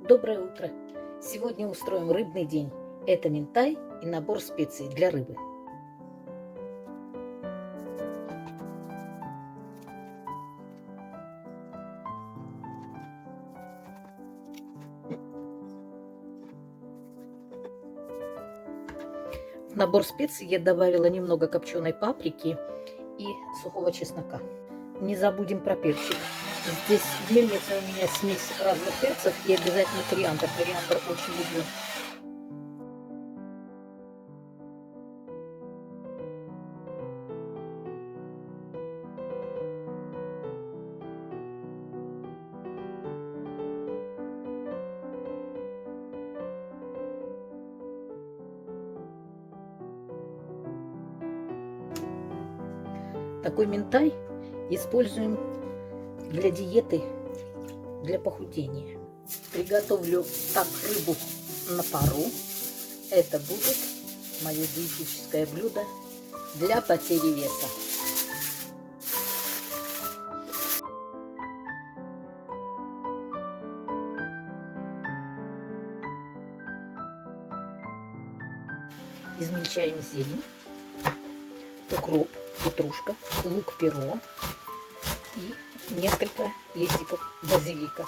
Доброе утро! Сегодня устроим рыбный день. Это минтай и набор специй для рыбы. В набор специй я добавила немного копченой паприки и сухого чеснока. Не забудем про перчик. Здесь мельница у меня смесь разных перцев и обязательно кориандр. Кориандр очень люблю. Такой минтай используем для диеты, для похудения. Приготовлю так рыбу на пару. Это будет мое диетическое блюдо для потери веса. Измельчаем зелень, укроп, петрушка, лук-перо и несколько листиков базилика.